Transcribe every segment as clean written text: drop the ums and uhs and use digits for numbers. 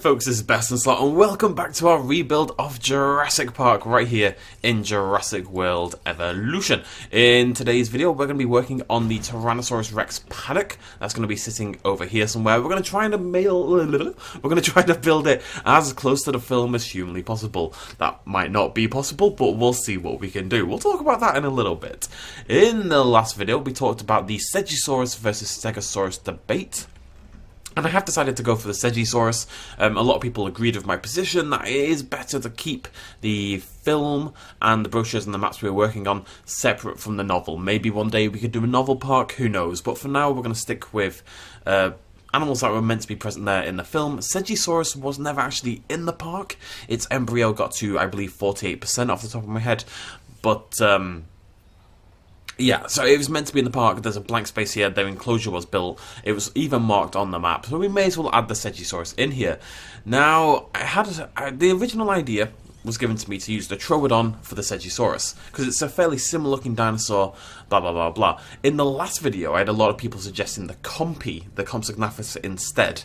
Folks, this is BestInSlot and welcome back to our rebuild of Jurassic Park right here in Jurassic World Evolution. In today's video, we're going to be working on the Tyrannosaurus Rex Paddock. That's going to be sitting over here somewhere. We're going to try to build it as close to the film as humanly possible. That might not be possible, but we'll see what we can do. We'll talk about that in a little bit. In the last video, we talked about the Stegosaurus versus Stegosaurus debate. And I have decided to go for the Stegosaurus. A lot of people agreed with my position that it is better to keep the film and the brochures and the maps we were working on separate from the novel. Maybe one day we could do a novel park, who knows. But for now, we're going to stick with animals that were meant to be present there in the film. Stegosaurus was never actually in the park. Its embryo got to, I believe, 48% off the top of my head. But yeah, so it was meant to be in the park. There's a blank space here. Their enclosure was built. It was even marked on the map. So we may as well add the Stegosaurus in here. Now, the original idea was given to me to use the Troodon for the Stegosaurus, because it's a fairly similar looking dinosaur, blah blah blah blah. In the last video, I had a lot of people suggesting the Compsognathus instead.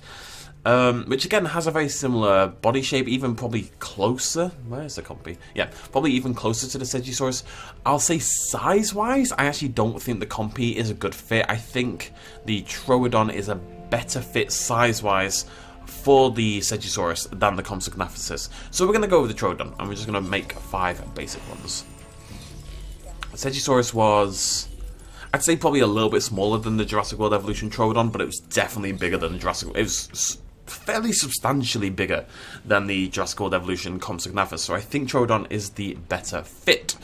Which again has a very similar body shape, even probably closer. Where's the compy? Yeah, probably even closer to the Stegosaurus. I'll say size-wise, I actually don't think the compy is a good fit. I think the Troodon is a better fit size-wise for the Stegosaurus than the Compsognathus is. So we're going to go with the Troodon, and we're just going to make 5 basic ones. The Stegosaurus was, I'd say, probably a little bit smaller than the Jurassic World Evolution Troodon, but it was definitely bigger than the Jurassic World. It was fairly substantially bigger than the Jurassic World Evolution Compsognathus, so I think Troodon is the better fit.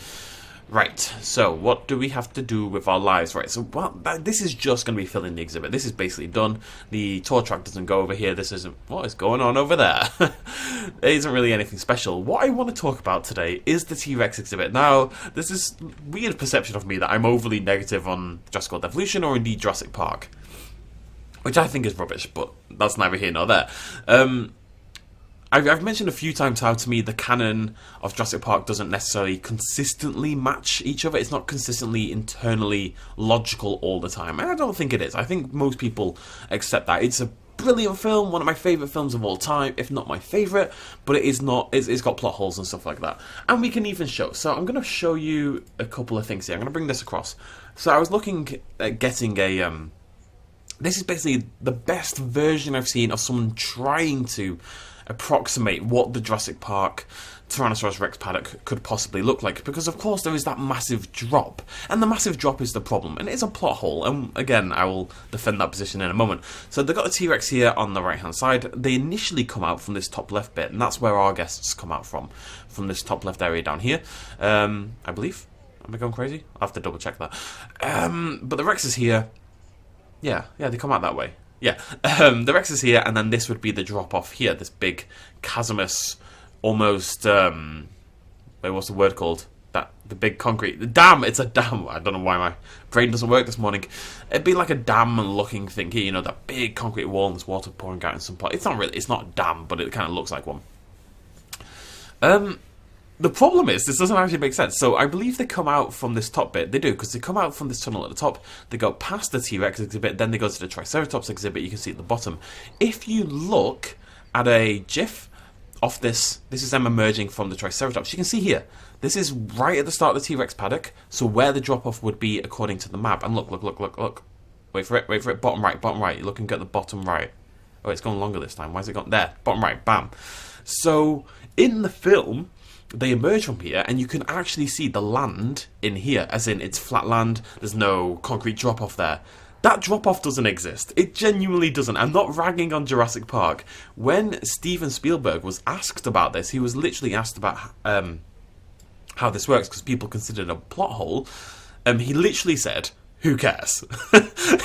Right, so what do we have to do with our lives? Right, so this is just going to be filling the exhibit. This is basically done. The tour track doesn't go over here. This isn't... What is going on over there? There isn't really anything special. What I want to talk about today is the T-Rex exhibit. Now, there's this weird perception of me that I'm overly negative on Jurassic World Evolution or indeed Jurassic Park, which I think is rubbish, but that's neither here nor there. I've mentioned a few times how, to me, the canon of Jurassic Park doesn't necessarily consistently match each other. It's not consistently internally logical all the time, and I don't think it is. I think most people accept that. It's a brilliant film, one of my favourite films of all time, if not my favourite, but it is not. It's got plot holes and stuff like that. And we can even show. So I'm going to show you a couple of things here. I'm going to bring this across. So I was looking at getting a... This is basically the best version I've seen of someone trying to approximate what the Jurassic Park Tyrannosaurus Rex Paddock could possibly look like, because of course there is that massive drop, and the massive drop is the problem, and it's a plot hole, and again I will defend that position in a moment. So they've got the T-Rex here on the right hand side. They initially come out from this top left bit, and that's where our guests come out from this top left area down here, I believe. Am I going crazy? I'll have to double check that. But the Rex is here. Yeah, they come out that way. Yeah, the Rex is here, and then this would be the drop-off here, this big chasmous, almost, what's the word called? The big concrete, the dam, it's a dam. I don't know why my brain doesn't work this morning. It'd be like a dam-looking thing here, you know, that big concrete wall and there's water pouring out in some part. It's not a dam, but it kind of looks like one. The problem is, this doesn't actually make sense. So I believe they come out from this top bit. They do, because they come out from this tunnel at the top. They go past the T-Rex exhibit, then they go to the Triceratops exhibit. You can see at the bottom. If you look at a GIF of this is them emerging from the Triceratops. You can see here, this is right at the start of the T-Rex Paddock. So where the drop-off would be according to the map. And look. Wait for it. Bottom right. You're looking at the bottom right. Oh, it's gone longer this time. Why has it gone there? Bottom right, bam. So in the film, they emerge from here, and you can actually see the land in here, as in it's flat land, there's no concrete drop-off there. That drop-off doesn't exist. It genuinely doesn't. I'm not ragging on Jurassic Park. When Steven Spielberg was asked about this, he was literally asked about how this works, because people considered it a plot hole. He literally said, who cares?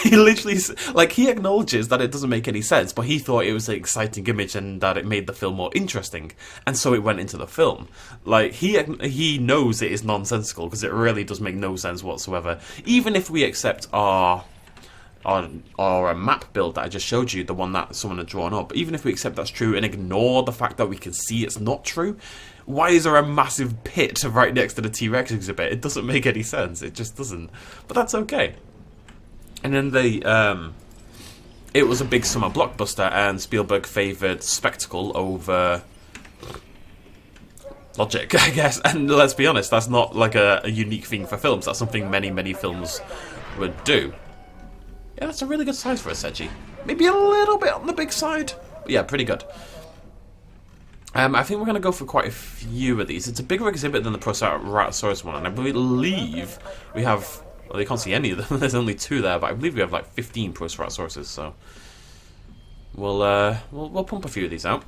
He literally, like, he acknowledges that it doesn't make any sense, but he thought it was an exciting image and that it made the film more interesting, and so it went into the film. Like, he knows it is nonsensical, because it really does make no sense whatsoever. Even if we accept our map build that I just showed you, the one that someone had drawn up, even if we accept that's true and ignore the fact that we can see it's not true, why is there a massive pit right next to the T-Rex exhibit? It doesn't make any sense. It just doesn't. But that's okay. And then it was a big summer blockbuster, and Spielberg favoured spectacle over logic, I guess. And let's be honest, that's not like a unique thing for films. That's something many, many films would do. Yeah, that's a really good size for a Sedgy. Maybe a little bit on the big side, but yeah, pretty good. I think we're going to go for quite a few of these. It's a bigger exhibit than the Parasaurolophus one, and I believe we have... Well, you can't see any of them. There's only 2 there, but I believe we have like 15 Parasaurolophuses, so... We'll pump a few of these out.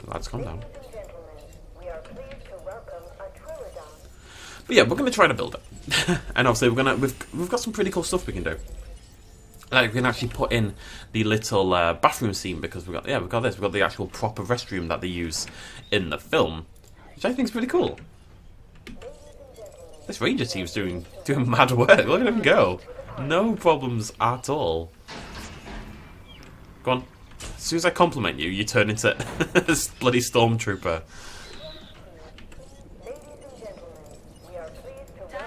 Lads, calm down. But yeah, we're going to try to build it. And obviously we've got some pretty cool stuff we can do. Like, we can actually put in the little bathroom scene, because we've got this. We've got the actual proper restroom that they use in the film, which I think is pretty cool. This ranger team's doing mad work. Look at him go. No problems at all. Go on. As soon as I compliment you, you turn into this bloody stormtrooper.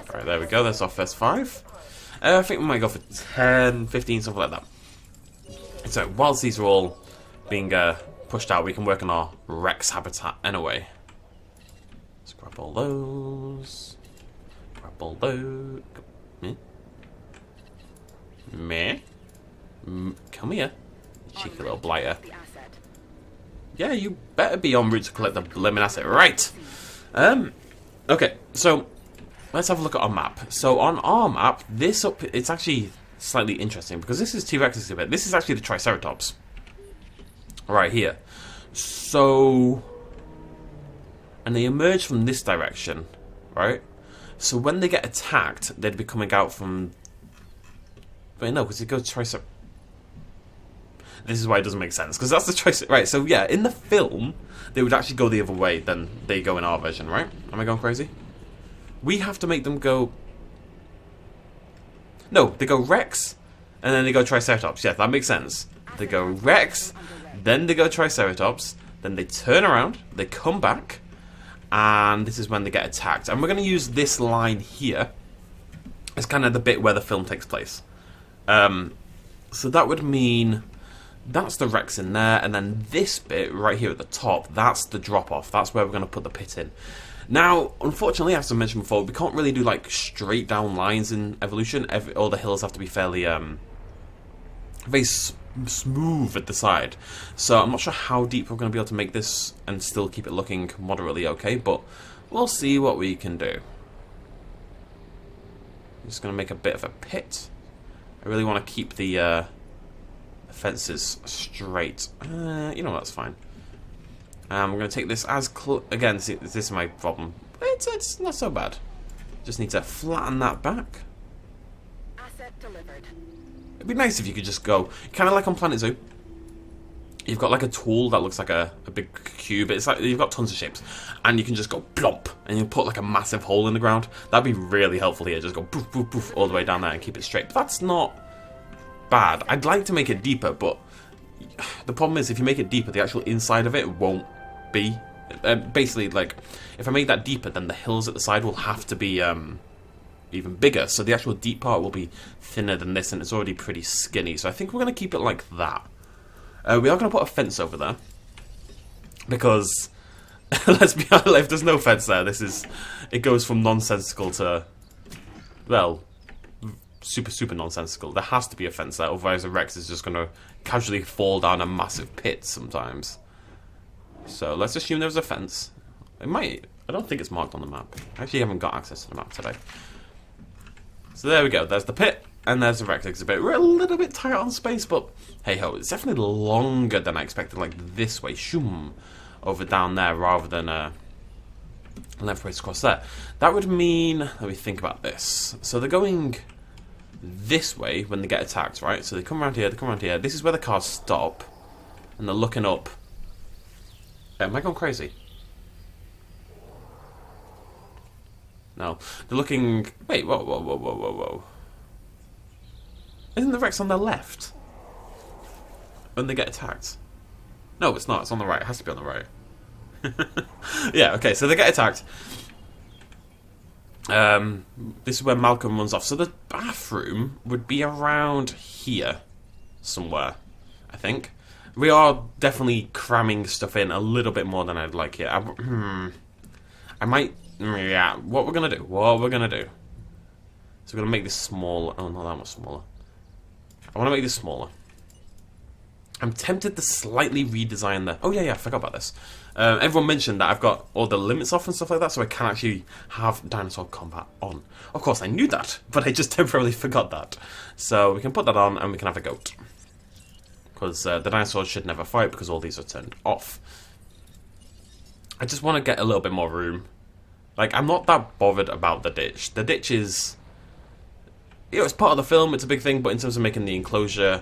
Alright, there we go. That's our first 5. I think we might go for 10, 15, something like that. So, whilst these are all being pushed out, we can work on our Rex habitat anyway. Let's grab all those. Grab all those. Meh? Come here, cheeky little blighter. Yeah, you better be en route to collect the blimmin' asset. Right! Okay, so... let's have a look at our map. So on our map, it's actually slightly interesting, because this is T-rex exhibit. This is actually the Triceratops. Right here. So... and they emerge from this direction, right? So when they get attacked, they'd be coming out from... wait, no, because it goes Triceratops... this is why it doesn't make sense, because that's the Triceratops... right, so yeah, in the film, they would actually go the other way than they go in our version, right? Am I going crazy? We have to make them go... no, they go Rex, and then they go Triceratops. Yeah, that makes sense. They go Rex, then they go Triceratops, then they turn around, they come back, and this is when they get attacked. And we're going to use this line here as kind of the bit where the film takes place. So that would mean that's the Rex in there, and then this bit right here at the top, that's the drop-off. That's where we're going to put the pit in. Now, unfortunately, as I mentioned before, we can't really do like straight down lines in evolution. All the hills have to be fairly, very smooth at the side. So I'm not sure how deep we're going to be able to make this and still keep it looking moderately okay, but we'll see what we can do. I'm just going to make a bit of a pit. I really want to keep the fences straight. You know, that's fine. We're going to take this as again, see, this is my problem. It's not so bad. Just need to flatten that back. Asset delivered. It'd be nice if you could just go, kind of like on Planet Zoo. You've got like a tool that looks like a big cube. It's like you've got tons of shapes, and you can just go plump, and you put like a massive hole in the ground. That'd be really helpful here. Just go poof, poof, poof all the way down there and keep it straight. But that's not bad. I'd like to make it deeper, but the problem is if you make it deeper, the actual inside of it won't be. Basically, like, if I make that deeper, then the hills at the side will have to be even bigger. So the actual deep part will be thinner than this, and it's already pretty skinny. So I think we're going to keep it like that. We are going to put a fence over there, because let's be honest, if there's no fence there, it goes from nonsensical to, well, super nonsensical. There has to be a fence there, otherwise the Rex is just going to casually fall down a massive pit sometimes. So let's assume there's a fence. It might. I don't think it's marked on the map. I actually haven't got access to the map today. So there we go. There's the pit, and there's the Rex exhibit. We're a little bit tight on space, but hey ho, it's definitely longer than I expected. Like this way, shoom, over down there, rather than lengthways across there. That would mean. Let me think about this. So they're going this way when they get attacked, right? So they come around here. They come around here. This is where the cars stop, and they're looking up. Am I going crazy? No. They're looking... wait, whoa. Isn't the Rex on the left? When they get attacked? No, it's not. It's on the right. It has to be on the right. Yeah, okay, so they get attacked. This is where Malcolm runs off. So the bathroom would be around here somewhere, I think. We are definitely cramming stuff in a little bit more than I'd like it. I might... Yeah, what we're going to do. So we're going to make this smaller. Oh, no, that much smaller. I want to make this smaller. I'm tempted to slightly redesign the... Oh, yeah, I forgot about this. Everyone mentioned that I've got all the limits off and stuff like that, so I can actually have dinosaur combat on. Of course, I knew that, but I just temporarily forgot that. So we can put that on, and we can have a goat. Because the dinosaurs should never fight, because all these are turned off. I just want to get a little bit more room. Like, I'm not that bothered about the ditch. The ditch is... You know, it's part of the film, it's a big thing, but in terms of making the enclosure...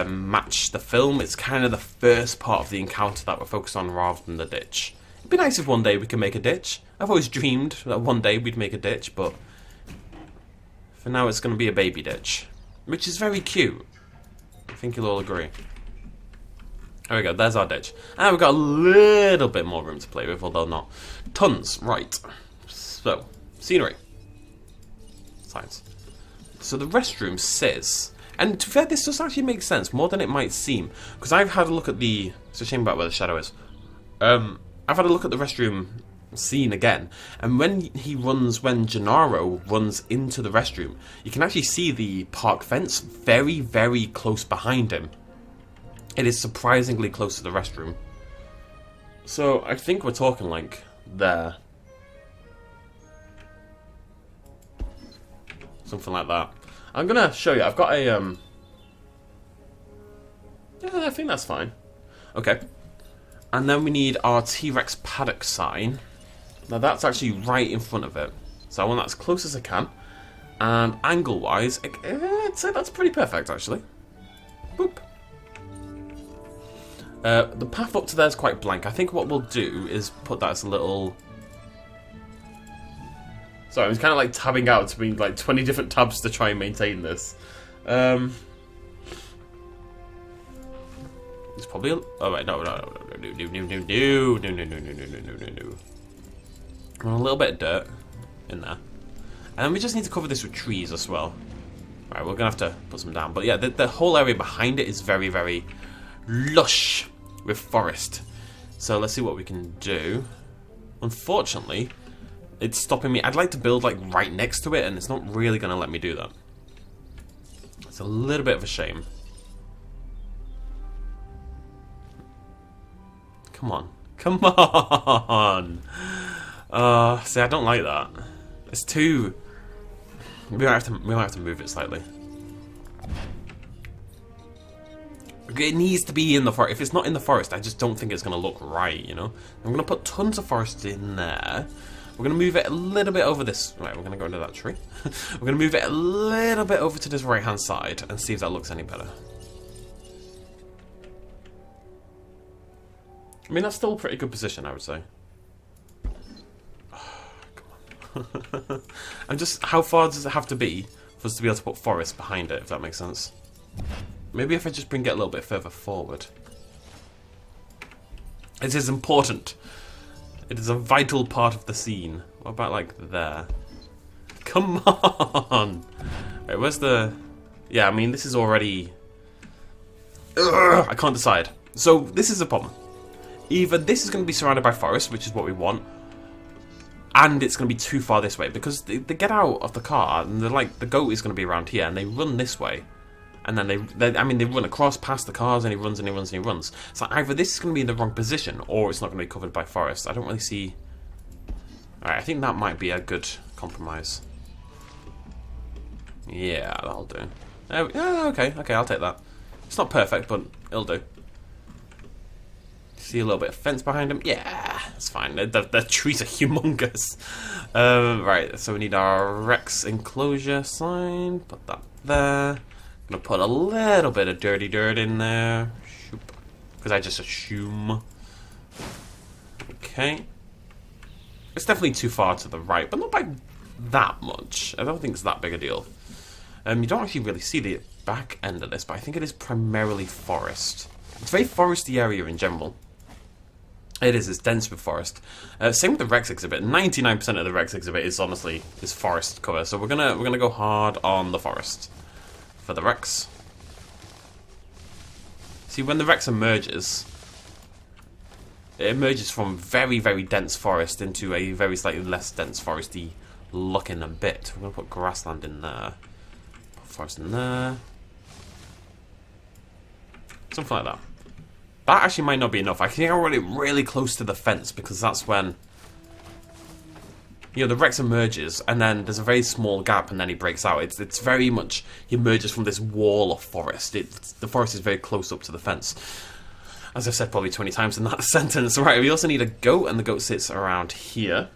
match the film, it's kind of the first part of the encounter that we're focused on rather than the ditch. It'd be nice if one day we could make a ditch. I've always dreamed that one day we'd make a ditch, but for now it's going to be a baby ditch, which is very cute. I think you'll all agree. There we go, there's our ditch. And we've got a little bit more room to play with, although not tons. Right, so scenery, science. So the restroom says... And to be fair, this does actually make sense, more than it might seem. Because I've had a look at the... It's a shame about where the shadow is. I've had a look at the restroom scene again. And when Gennaro runs into the restroom, you can actually see the park fence very, very close behind him. It is surprisingly close to the restroom. So I think we're talking like there. Something like that. I'm going to show you. I've got a... Yeah, I think that's fine. Okay. And then we need our T.rex Paddock sign. Now, that's actually right in front of it. So I want that as close as I can. And angle-wise, I'd say that's pretty perfect, actually. Boop. The path up to there is quite blank. I think what we'll do is put that as a little... Sorry, I was kind of like tabbing out between like 20 different tabs to try and maintain this. It's probably... Oh, wait, no. A little bit of dirt in there. And then we just need to cover this with trees as well. Right, we're going to have to put some down. But yeah, the whole area behind it is very, very lush with forest. So let's see what we can do. Unfortunately... It's stopping me. I'd like to build like right next to it, and it's not really going to let me do that. It's a little bit of a shame. Come on. Come on! See, I don't like that. It's too... We might have to move it slightly. It needs to be in the forest. If it's not in the forest, I just don't think it's going to look right, you know? I'm going to put tons of forest in there. We're going to move it a little bit over this... Right, we're going to go into that tree. We're going to move it a little bit over to this right-hand side and see if that looks any better. I mean, that's still a pretty good position, I would say. Oh, come on. And just, how far does it have to be for us to be able to put forest behind it, if that makes sense? Maybe if I just bring it a little bit further forward. It is important. It is a vital part of the scene. What about, like, there? Come on! Right, where's the... Yeah, I mean, this is already... Ugh, I can't decide. So, this is a problem. Either this is going to be surrounded by forest, which is what we want, and it's going to be too far this way, because they get out of the car, and they're like, the goat is going to be around here, and they run this way. And then they run across past the cars, and he runs and he runs and he runs. So either this is going to be in the wrong position, or it's not going to be covered by forest. I don't really see... Alright, I think that might be a good compromise. Yeah, that'll do. Okay, I'll take that. It's not perfect, but it'll do. See a little bit of fence behind him? Yeah, that's fine. The trees are humongous. Right, so we need our Rex enclosure sign. Put that there. I'm going to put a little bit of dirty dirt in there. Because I just assume. Okay. It's definitely too far to the right, but not by that much. I don't think it's that big a deal. You don't actually really see the back end of this, but I think it is primarily forest. It's a very foresty area in general. It is. It's dense with forest. Same with the Rex exhibit. 99% of the Rex exhibit is honestly forest cover. So we're gonna go hard on the forest for the Rex. See, when the Rex emerges, it emerges from very, very dense forest into a very slightly less dense foresty looking a bit. We're gonna put grassland in there. Put forest in there. Something like that. That actually might not be enough. I think I want it really close to the fence because that's when, you know, the Rex emerges and then there's a very small gap and then he breaks out. It's very much, he emerges from this wall of forest. The forest is very close up to the fence. As I've said probably 20 times in that sentence. Right, we also need a goat, and the goat sits around here.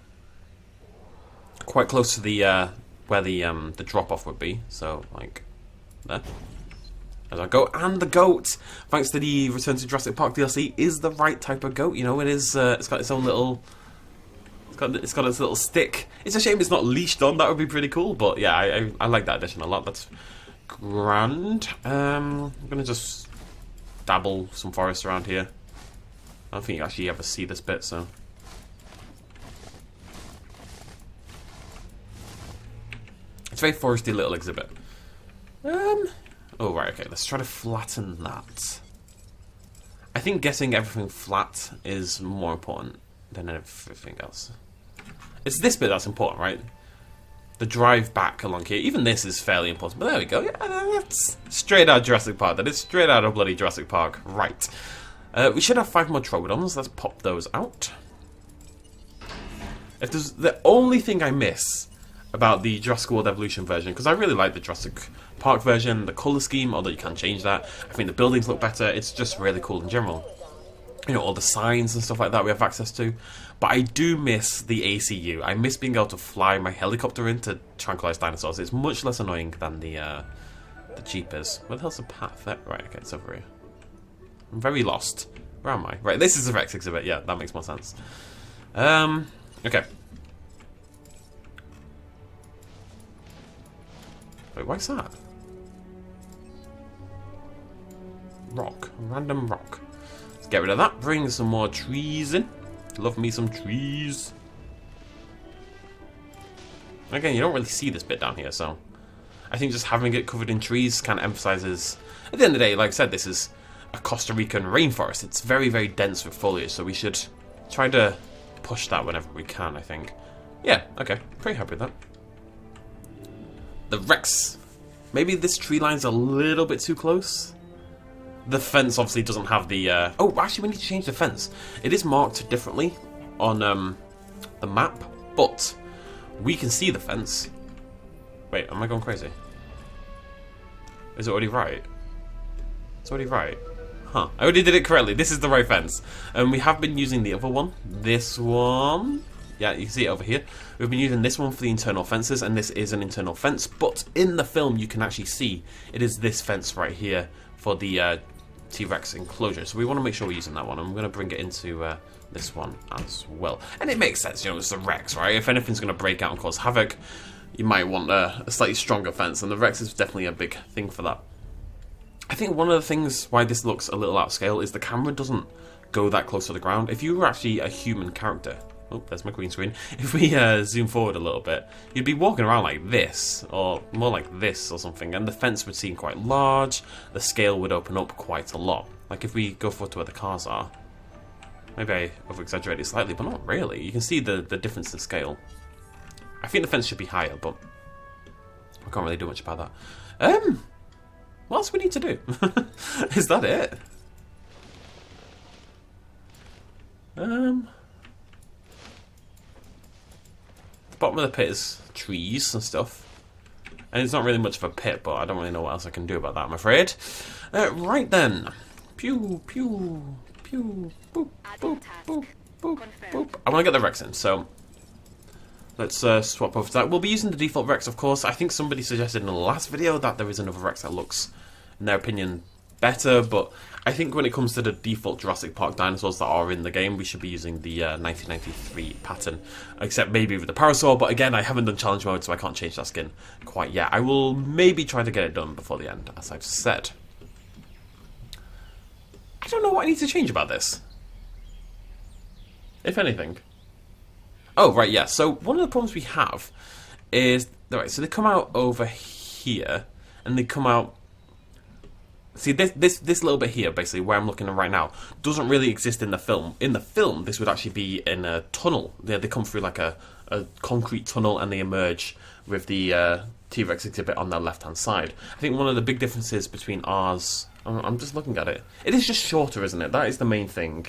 Quite close to the where the drop-off would be. So, like, there. There's our goat, and the goat, thanks to the Return to Jurassic Park DLC, is the right type of goat. You know, it is. It's got its own little. It's got its little stick. It's a shame it's not leashed on. That would be pretty cool. But yeah, I like that addition a lot. That's grand. I'm gonna just dabble some forest around here. I don't think you actually ever see this bit, so. It's a very foresty little exhibit. Oh, right, okay, let's try to flatten that. I think getting everything flat is more important than everything else. It's this bit that's important, right? The drive back along here. Even this is fairly important, but there we go. Yeah, that's straight out of Jurassic Park. That is straight out of bloody Jurassic Park. Right. We should have 5 more Troodons. Let's pop those out. If there's the only thing I miss about the Jurassic World Evolution version, because I really like the Jurassic Park version, the colour scheme, although you can change that. I think the buildings look better. It's just really cool in general. You know, all the signs and stuff like that we have access to. But I do miss the ACU. I miss being able to fly my helicopter in to tranquilize dinosaurs. It's much less annoying than the Jeep is. Where the hell's the path there? Right, okay, it's over here. I'm very lost. Where am I? Right, this is the Rex exhibit. Yeah, that makes more sense. Okay. Wait, what's that? Rock. Random rock. Let's get rid of that. Bring some more trees in. Love me some trees. Again, you don't really see this bit down here, so I think just having it covered in trees kind of emphasizes. At the end of the day, like I said, this is a Costa Rican rainforest. It's very, very dense with foliage, so we should try to push that whenever we can, I think. Yeah, okay. Pretty happy with that. The Rex. Maybe this tree line's a little bit too close. The fence obviously doesn't have the... Oh, actually, we need to change the fence. It is marked differently on the map, but we can see the fence. Wait, am I going crazy? Is it already right? It's already right. Huh. I already did it correctly. This is the right fence. And we have been using the other one. This one... Yeah, you can see it over here. We've been using this one for the internal fences, and this is an internal fence. But in the film, you can actually see it is this fence right here for the T-Rex enclosure. So we want to make sure we're using that one. I'm going to bring it into this one as well. And it makes sense, you know, it's the Rex, right? If anything's going to break out and cause havoc, you might want a slightly stronger fence, and the Rex is definitely a big thing for that. I think one of the things why this looks a little out of scale is the camera doesn't go that close to the ground. If you were actually a human character... Oh, there's my green screen. If we zoom forward a little bit, you'd be walking around like this, or more like this or something, and the fence would seem quite large, the scale would open up quite a lot. Like if we go forward to where the cars are, maybe I over-exaggerated slightly, but not really. You can see the difference in scale. I think the fence should be higher, but I can't really do much about that. What else do we need to do? Is that it? Bottom of the pit is trees and stuff, and it's not really much of a pit, but I don't really know what else I can do about that, I'm afraid. Right then, pew pew pew boop boop boop boop boop. I want to get the Rex in, so let's swap over to that. We'll be using the default Rex, of course. I think somebody suggested in the last video that there is another Rex that looks, in their opinion, better, but I think when it comes to the default Jurassic Park dinosaurs that are in the game, we should be using the 1993 pattern, except maybe with the Parasaur, but again, I haven't done challenge mode, so I can't change that skin quite yet. I will maybe try to get it done before the end, as I've said. I don't know what I need to change about this. if anything. Oh, right, yeah. So one of the problems we have is... Right, so they come out over here, and they come out... See, this little bit here, basically, where I'm looking at right now, doesn't really exist in the film. In the film, this would actually be in a tunnel. They come through like a concrete tunnel, and they emerge with the T-Rex exhibit on their left-hand side. I think one of the big differences between ours... I'm just looking at it. It is just shorter, isn't it? That is the main thing.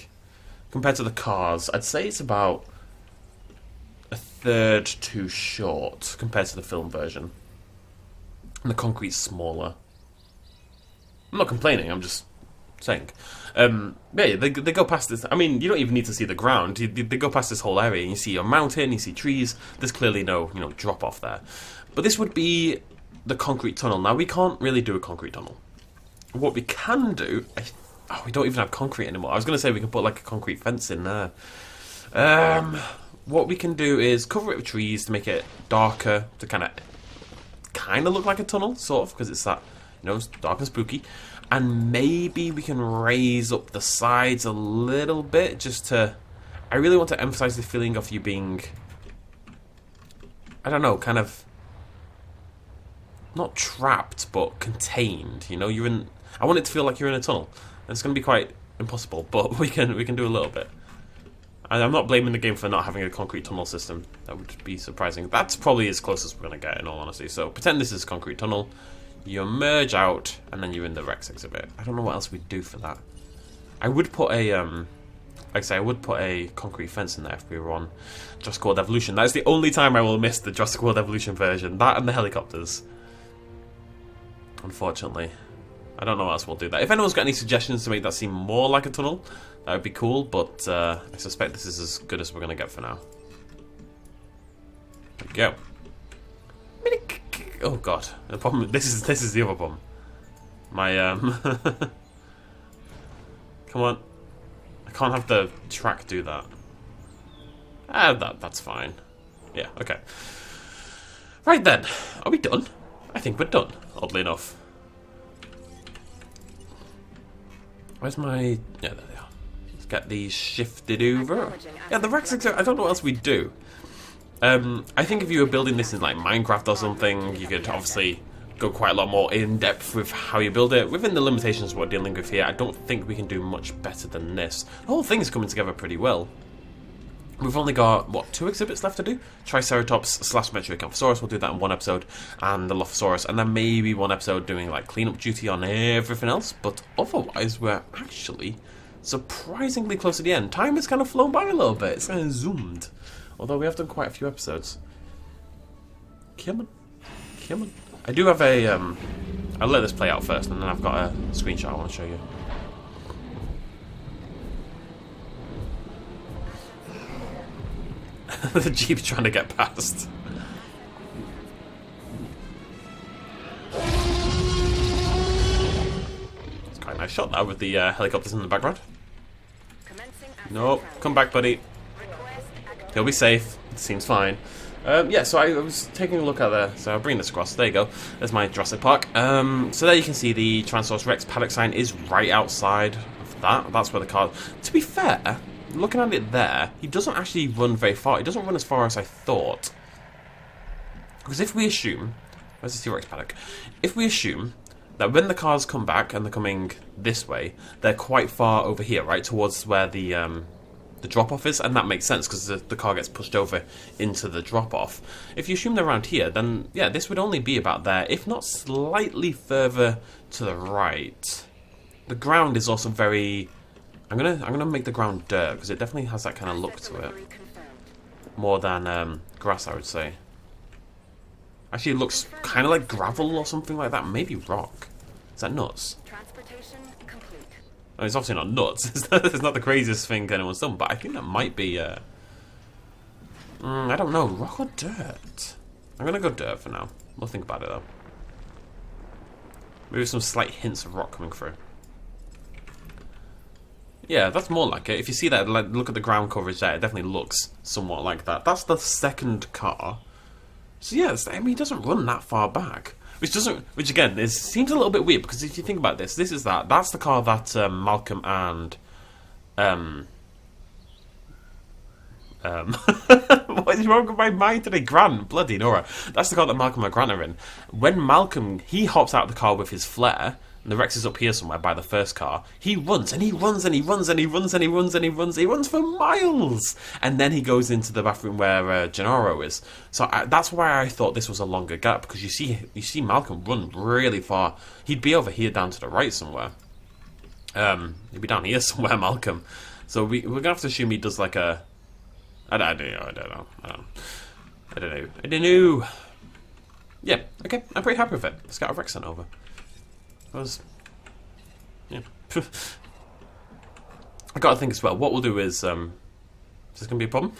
Compared to the cars, I'd say it's about a third too short compared to the film version. And the concrete's smaller. I'm not complaining, I'm just saying. Yeah, they go past this. I mean, you don't even need to see the ground. They go past this whole area, and you see a mountain, you see trees. There's clearly no, drop off there. But this would be the concrete tunnel. Now, we can't really do a concrete tunnel. What we can do... we don't even have concrete anymore. I was going to say we can put like a concrete fence in there. What we can do is cover it with trees to make it darker, to kind of look like a tunnel, sort of, because it's that, it's dark and spooky. And maybe we can raise up the sides a little bit, just to... I really want to emphasize the feeling of you being... I don't know, kind of... not trapped, but contained. You're in... I want it to feel like you're in a tunnel. And it's going to be quite impossible, but we can do a little bit. And I'm not blaming the game for not having a concrete tunnel system. That would be surprising. That's probably as close as we're going to get, in all honesty. So pretend this is a concrete tunnel. You emerge out, and then you're in the Rex exhibit. I don't know what else we'd do for that. I would put a, like I say, I would put a concrete fence in there if we were on Jurassic World Evolution. That is the only time I will miss the Jurassic World Evolution version. That and the helicopters. Unfortunately. I don't know what else we'll do that. If anyone's got any suggestions to make that seem more like a tunnel, that would be cool, but I suspect this is as good as we're going to get for now. There we go. Oh god, the problem. This is the other problem. My come on, I can't have the track do that. That's fine. Yeah, okay. Right then, are we done? I think we're done. Oddly enough. Where's my... Yeah, there they are. Let's get these shifted over. Yeah, the Rex exhibit, I don't know what else we'd do. I think if you were building this in like Minecraft or something, you could obviously go quite a lot more in depth with how you build it. Within the limitations we're dealing with here, I don't think we can do much better than this. The whole thing is coming together pretty well. We've only got, what, 2 exhibits left to do? Triceratops / Brachiosaurus, we'll do that in one episode, and the Dilophosaurus, and then maybe one episode doing like cleanup duty on everything else, but otherwise we're actually surprisingly close to the end. Time has kind of flown by a little bit, it's kind of zoomed, although we have done quite a few episodes. Come on. I do have a, I'll let this play out first, and then I've got a screenshot I want to show you. The Jeep's trying to get past. It's quite a nice shot now with the helicopters in the background. Nope, come back, buddy. He'll be safe. It seems fine. Yeah, so I was taking a look at the... So I'll bring this across. There you go. There's my Jurassic Park. So there you can see the Tyrannosaurus Rex Paddock sign is right outside of that. That's where the car... To be fair... Looking at it there, he doesn't actually run very far. He doesn't run as far as I thought. Because if we assume... Where's the T.rex Paddock? If we assume that when the cars come back, and they're coming this way, they're quite far over here, right? Towards where the drop-off is. And that makes sense, because the car gets pushed over into the drop-off. If you assume they're around here, then, yeah, this would only be about there, if not slightly further to the right. The ground is also very... I'm gonna make the ground dirt, because it definitely has that kind of look to it. More than grass, I would say. Actually, it looks kind of like gravel or something like that. Maybe rock. Is that nuts? Oh, it's obviously not nuts. It's not the craziest thing anyone's done, but I think that might be... I don't know. Rock or dirt? I'm gonna go dirt for now. We'll think about it, though. Maybe some slight hints of rock coming through. Yeah, that's more like it. If you see that, like, look at the ground coverage there. It definitely looks somewhat like that. That's the second car. So yeah, I mean, he doesn't run that far back. Which again, it seems a little bit weird, because if you think about this, this is that. That's the car that Malcolm and What is wrong with my mind today? Grant, bloody Nora. That's the car that Malcolm and Grant are in. When Malcolm, he hops out of the car with his flare, and the Rex is up here somewhere by the first car, he runs, and he runs, and he runs, and he runs, and he runs, and he runs, he runs for miles! And then he goes into the bathroom where Gennaro is. So that's why I thought this was a longer gap, because you see Malcolm run really far. He'd be over here down to the right somewhere. He'd be down here somewhere, Malcolm. So we're going to have to assume he does like a... I don't know. Yeah, okay, I'm pretty happy with it. Let's get a Rex sent over. Yeah. I gotta think as well, what we'll do is, is this gonna be a problem?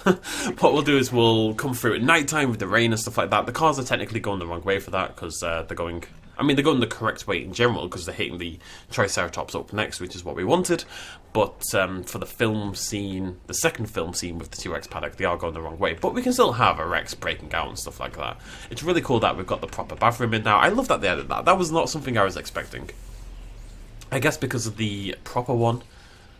What we'll do is we'll come through at night time with the rain and stuff like that. The cars are technically going the wrong way for that, because they're going the correct way in general, because they're hitting the Triceratops up next, which is what we wanted. But for the film scene, the second film scene with the T.rex Paddock, they are going the wrong way. But we can still have a Rex breaking out and stuff like that. It's really cool that we've got the proper bathroom in now. I love that they added that. That was not something I was expecting. I guess because of the proper one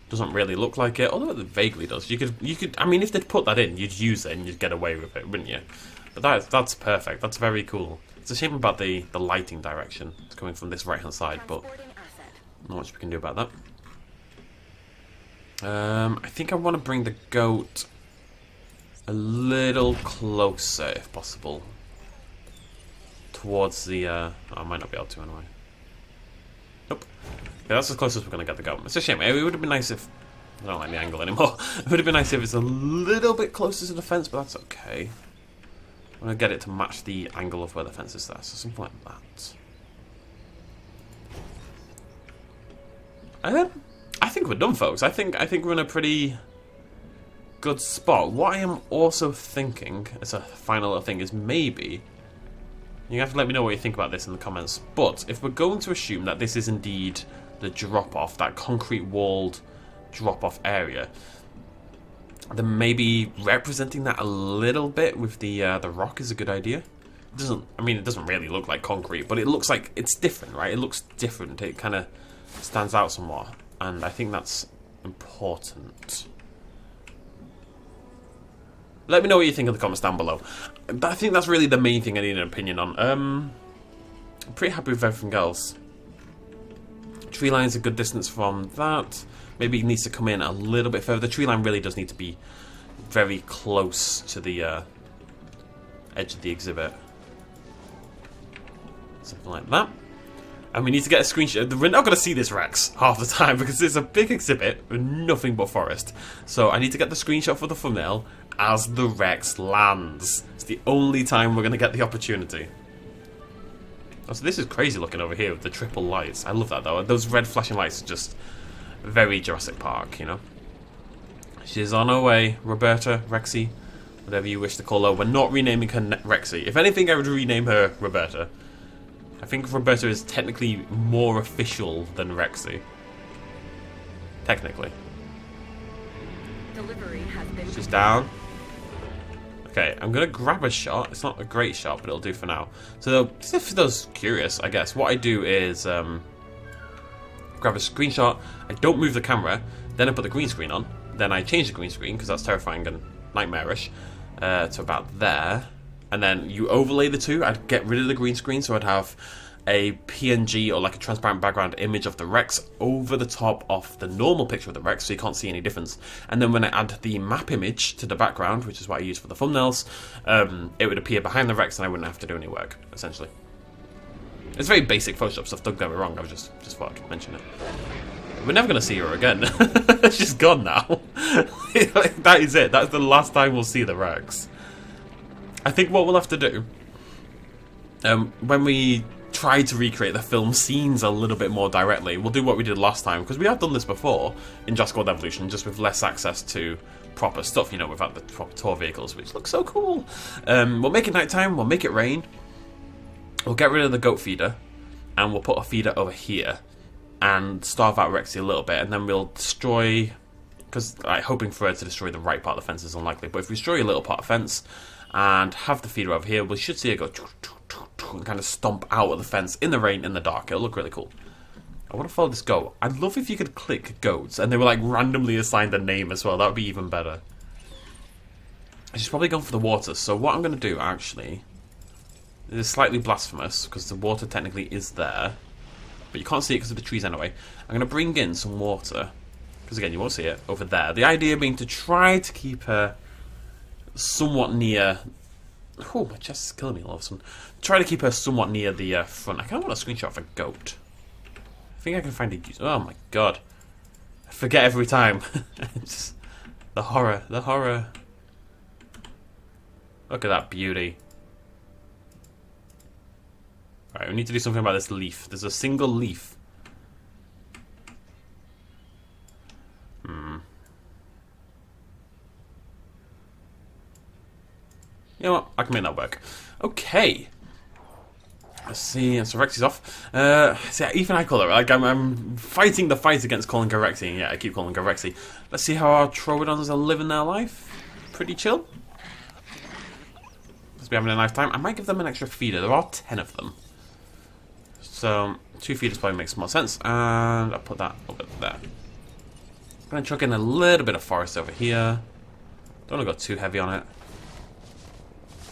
doesn't really look like it, although it vaguely does. You could. I mean, if they'd put that in, you'd use it and you'd get away with it, wouldn't you? But that's perfect. That's very cool. It's a shame about the lighting direction. It's coming from this right-hand side, but not much we can do about that. I think I want to bring the goat a little closer, if possible, towards the... I might not be able to anyway. Nope. Yeah, that's as close as we're going to get the goat. It's a shame. It would have been nice if... I don't like the angle anymore. It would have been nice if it's a little bit closer to the fence, but that's okay. I'm going to get it to match the angle of where the fence is there, so something like that. I think we're done, folks. I think we're in a pretty good spot. What I am also thinking, as a final little thing, is maybe... You have to let me know what you think about this in the comments. But if we're going to assume that this is indeed the drop-off, that concrete-walled drop-off area, then maybe representing that a little bit with the rock is a good idea. It doesn't really look like concrete, but it looks like it's different, right? It looks different. It kind of stands out somewhat, and I think that's important. Let me know what you think in the comments down below. I think that's really the main thing I need an opinion on. I'm pretty happy with everything else. Tree line's a good distance from that. Maybe it needs to come in a little bit further. The tree line really does need to be very close to the edge of the exhibit. Something like that. And we need to get a screenshot. We're not going to see this Rex half the time because it's a big exhibit with nothing but forest. So I need to get the screenshot for the thumbnail as the Rex lands. It's the only time we're going to get the opportunity. Oh, so this is crazy looking over here with the triple lights. I love that though. Those red flashing lights are just very Jurassic Park, you know. She's on her way. Roberta, Rexy, whatever you wish to call her. We're not renaming her Rexy. If anything, I would rename her Roberta. I think Roberta is technically more official than Rexy. Technically. Delivery has been She's down. Okay, I'm going to grab a shot. It's not a great shot, but it'll do for now. So, if those curious, I guess, what I do is grab a screenshot. I don't move the camera. Then I put the green screen on. Then I change the green screen, because that's terrifying and nightmarish, to about there. And then you overlay the two. I'd get rid of the green screen, so I'd have a PNG or like a transparent background image of the Rex over the top of the normal picture of the Rex, so you can't see any difference. And then when I add the map image to the background, which is what I use for the thumbnails, it would appear behind the Rex and I wouldn't have to do any work, essentially. It's very basic Photoshop stuff, don't get me wrong, I was just thought I'd mention it. We're never going to see her again. She's gone now. That is it. That's the last time we'll see the Rex. I think what we'll have to do, when we try to recreate the film scenes a little bit more directly, we'll do what we did last time, because we have done this before in Jurassic World Evolution, just with less access to proper stuff, you know, without the proper tour vehicles, which look so cool. We'll make it nighttime, we'll make it rain, we'll get rid of the goat feeder, and we'll put a feeder over here, and starve out Rexy a little bit, and then we'll destroy, because hoping for her to destroy the right part of the fence is unlikely, but if we destroy a little part of fence, and have the feeder over here, we should see it go and kind of stomp out of the fence in the rain, in the dark. It'll look really cool. I want to follow this goat. I'd love if you could click goats and they were like randomly assigned a name as well. That would be even better. She's probably gone for the water. So what I'm going to do, actually, is slightly blasphemous, because the water technically is there. But you can't see it because of the trees anyway. I'm going to bring in some water. Because again, you won't see it over there. The idea being to try to keep her somewhat near... Oh, my chest is killing me all of a sudden. Try to keep her somewhat near the front. I kind of want a screenshot of a goat. I think I can find a... Oh my god. I forget every time. It's the horror. The horror. Look at that beauty. Right, we need to do something about this leaf. There's a single leaf. You know what? I can make that work. Okay. Let's see. So Rex is off. See, even I call it. Like I'm fighting the fight against calling her Rexy. Yeah, I keep calling her Rexy. Let's see how our Troodons are living their life. Pretty chill. Let's be having a nice time. I might give them an extra feeder. There are 10 of them. So 2 feeders probably makes more sense. And I'll put that over there. I'm going to chuck in a little bit of forest over here. Don't want to go too heavy on it.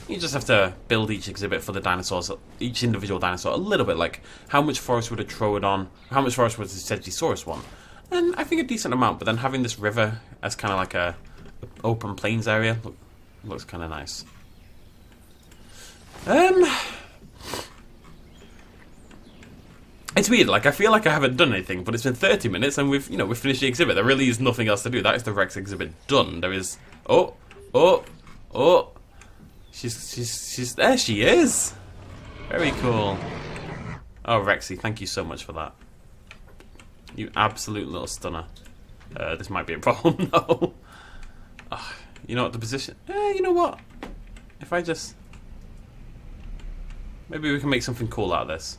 You just have to build each exhibit for the dinosaurs, each individual dinosaur, a little bit. Like, how much forest would a Troodon, how much forest would a Stegosaurus want? And I think a decent amount, but then having this river as kind of like a open plains area looks kind of nice. It's weird, like, I feel like I haven't done anything, but it's been 30 minutes and we've finished the exhibit. There really is nothing else to do. That is the Rex exhibit done. There is... Oh! She's there she is! Very cool. Oh, Rexy, thank you so much for that. You absolute little stunner. This might be a problem, though. You know what, the position... you know what? If I just... Maybe we can make something cool out of this.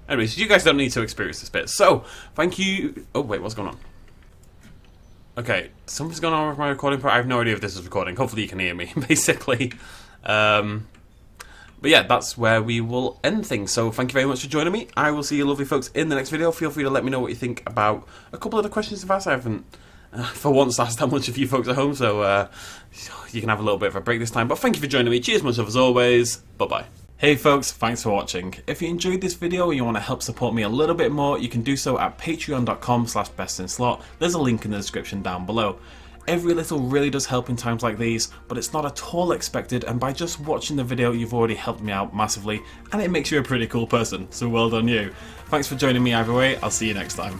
Anyways, you guys don't need to experience this bit. So, thank you... Oh, wait, what's going on? Okay, something's going on with my recording. I have no idea if this is recording. Hopefully you can hear me, basically. But yeah, that's where we will end things. So thank you very much for joining me. I will see you lovely folks in the next video. Feel free to let me know what you think about a couple of the questions I've asked. I haven't, for once, asked that much of you folks at home. So you can have a little bit of a break this time. But thank you for joining me. Cheers much love as always. Bye-bye. Hey folks, thanks for watching. If you enjoyed this video and you want to help support me a little bit more, you can do so at patreon.com/bestinslot. There's a link in the description down below. Every little really does help in times like these, but it's not at all expected, and by just watching the video you've already helped me out massively, and it makes you a pretty cool person, so well done you. Thanks for joining me either way, I'll see you next time.